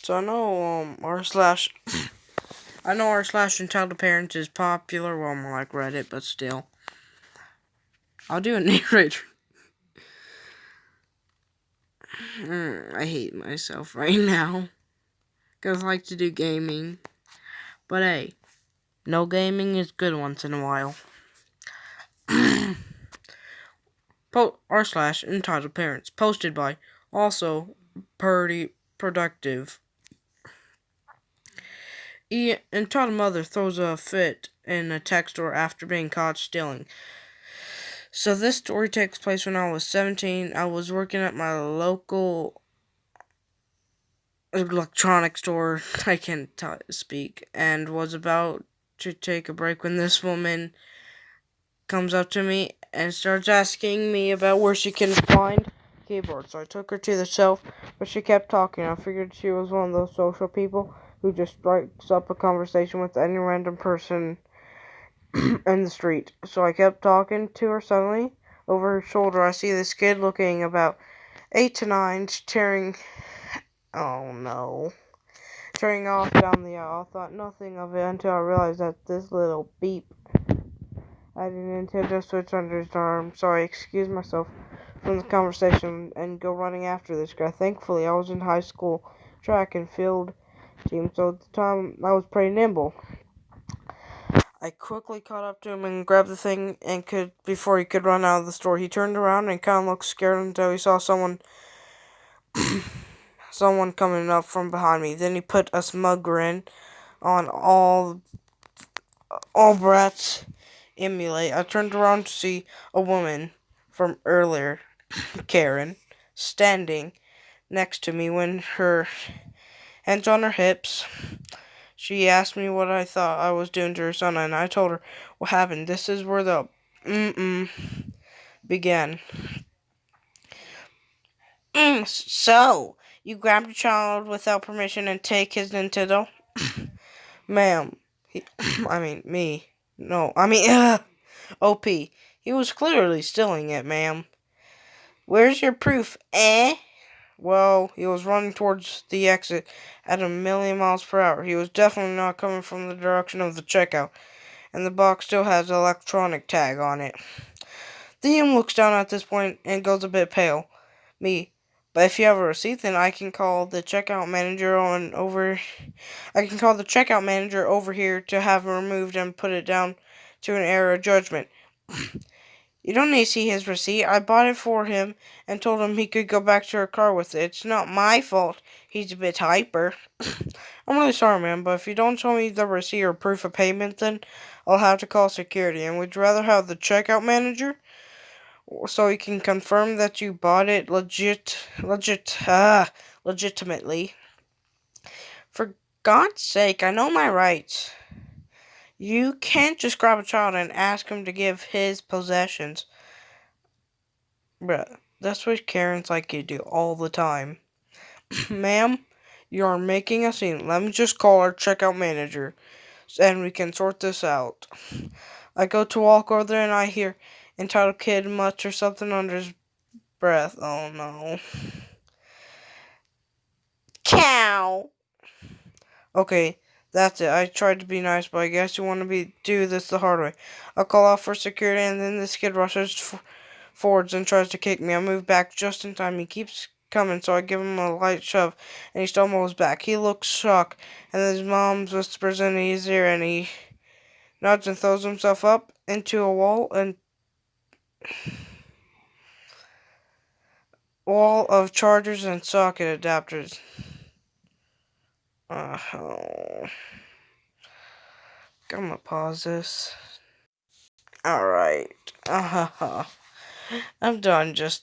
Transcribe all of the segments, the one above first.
So I know r slash entitled parents is popular. Well, more like Reddit, but still, I'll do a narrator. I hate myself right now because I like to do gaming, but hey, no gaming is good once in a while. r slash entitled parents posted by also pretty productive. Entitled mother throws a fit in a tech store after being caught stealing. So this story takes place when I was 17. I was working at my local electronics store. I can't speak, and was about to take a break when this woman comes up to me and starts asking me about where she can find keyboards. So I took her to the shelf, but she kept talking. I figured she was one of those social people who just strikes up a conversation with any random person in the street. So I kept talking to her. Suddenly, over her shoulder, I see this kid looking about 8 to 9, tearing off down the aisle. I thought nothing of it until I realized that this little beep had an Nintendo Switch under his arm. So I excused myself from the conversation and go running after this guy. Thankfully, I was in high school track and field team, so at the time I was pretty nimble. I quickly caught up to him and grabbed the thing before he could run out of the store. He turned around and kind of looked scared until he saw someone coming up from behind me. Then he put a smug grin on all brats emulate. I turned around to see a woman from earlier, Karen, standing next to me when her hands on her hips. She asked me what I thought I was doing to her son, and I told her what happened. This is where the began. So, you grabbed a child without permission and take his Nintendo? Ma'am. Me. No, OP. He was clearly stealing it, ma'am. Where's your proof, eh? Well, he was running towards the exit at a million miles per hour. He was definitely not coming from the direction of the checkout, and the box still has an electronic tag on it. The M looks down at this point and goes a bit pale. Me. But if you have a receipt, then I can call the checkout manager over here to have it removed and put it down to an error of judgment. You don't need to see his receipt. I bought it for him and told him he could go back to her car with it. It's not my fault he's a bit hyper. I'm really sorry, man, but if you don't show me the receipt or proof of payment, then I'll have to call security. And would you rather have the checkout manager so he can confirm that you bought it legitimately? For God's sake, I know my rights. You can't just grab a child and ask him to give his possessions. Bruh, that's what Karens like you do all the time. Ma'am, you are making a scene. Let me just call our checkout manager and we can sort this out. I go to walk over there and I hear entitled kid mutter something under his breath. Oh no. Cow! Okay, that's it. I tried to be nice, but I guess you want to do this the hard way. I'll call out for security, and then this kid rushes forwards and tries to kick me. I move back just in time. He keeps coming, so I give him a light shove, and he stumbles back. He looks shocked, and his mom whispers in his ear, and he nods and throws himself up into a wall of chargers and socket adapters. Oh. I'm gonna pause this. Alright. I'm done just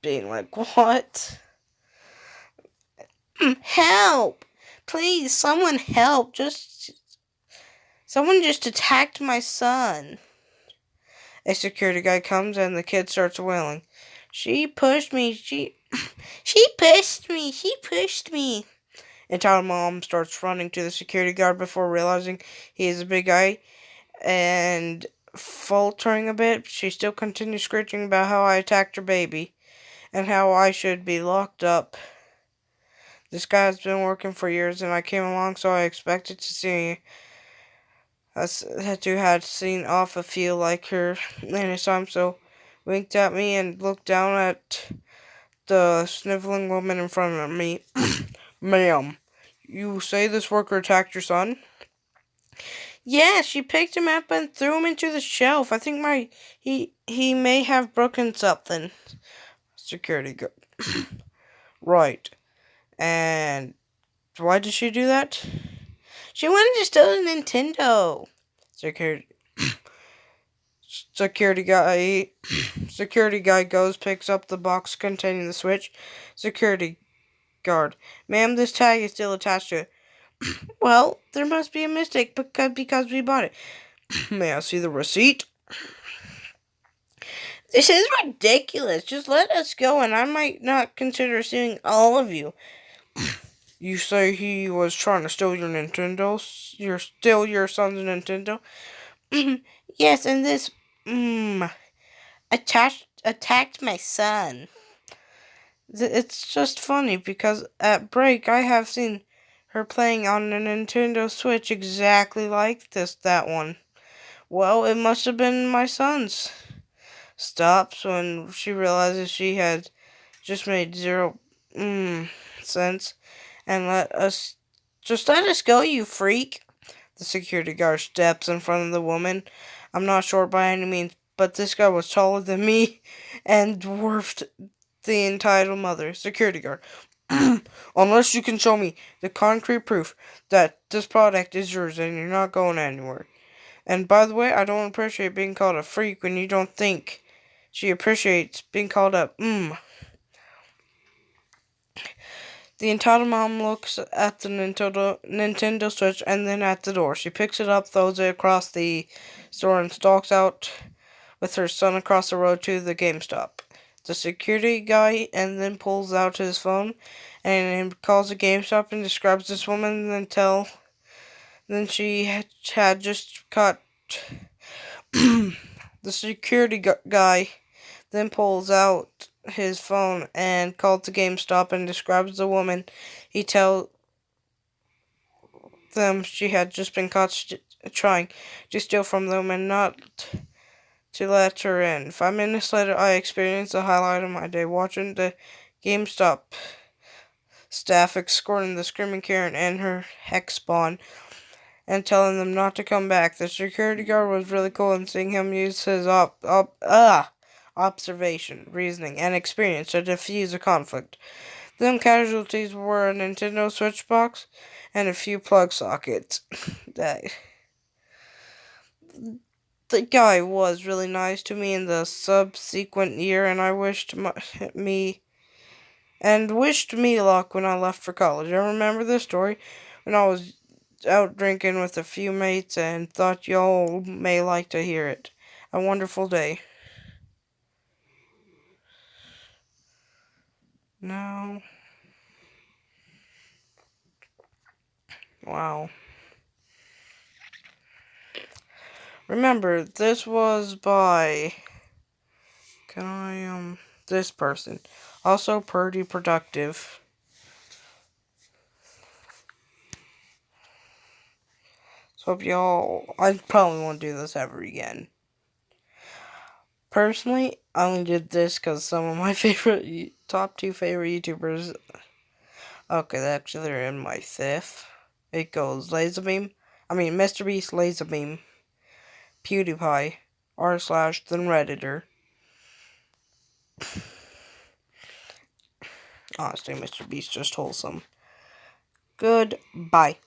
being like, what? Help! Please, someone help. Someone just attacked my son. A security guy comes and the kid starts wailing. She pushed me. She pushed me. She pushed me. Entitled mom starts running to the security guard before realizing he is a big guy and faltering a bit. She still continues screeching about how I attacked her baby and how I should be locked up. This guy has been working for years, and I came along, so I expected to see us to had seen off a few like her anytime. So winked at me and looked down at the sniveling woman in front of me. Ma'am, you say this worker attacked your son? Yeah, she picked him up and threw him into the shelf. I think he may have broken something. Security guard. Right. And why did she do that? She wanted to steal a Nintendo. Security security guy security guy goes, picks up the box containing the Switch. Security guard. Ma'am, this tag is still attached to it. Well, there must be a mistake because we bought it. May I see the receipt? This is ridiculous. Just let us go and I might not consider suing all of you. You say he was trying to steal your Nintendo? Steal your son's Nintendo? Yes, and this attacked my son. It's just funny because at break I have seen her playing on a Nintendo Switch exactly like that one. Well, it must have been my son's. Stops when she realizes she had just made zero sense, and let us go, you freak. The security guard steps in front of the woman. I'm not short by any means, but this guy was taller than me and dwarfed the entitled mother. Security guard. Unless you can show me the concrete proof that this product is yours and you're not going anywhere. And by the way, I don't appreciate being called a freak when you don't think she appreciates being called a The entitled mom looks at the Nintendo Switch and then at the door. She picks it up, throws it across the store, and stalks out with her son across the road to the GameStop. The security guy and then pulls out his phone and calls the GameStop and describes this woman then she had just caught. The security guy then pulls out his phone and called the GameStop and describes the woman. He tells them she had just been caught trying to steal from them and not to let her in. 5 minutes later, I experienced the highlight of my day, watching the GameStop staff escorting the screaming Karen and her hex spawn and telling them not to come back. The security guard was really cool, and seeing him use his observation, reasoning, and experience to defuse a conflict. Them casualties were a Nintendo Switch box and a few plug sockets. The guy was really nice to me in the subsequent year, and I wished me luck when I left for college. I remember this story when I was out drinking with a few mates and thought y'all may like to hear it. A wonderful day. No. Wow. Remember, this was by this person. Also pretty productive. So hope y'all, I probably won't do this ever again. Personally, I only did this because some of my top 2 favorite YouTubers. Okay, actually they're in my fifth. It goes Mr. Beast, Laserbeam, PewDiePie, r/ then Redditor. Honestly, Mr. Beast just wholesome. Goodbye.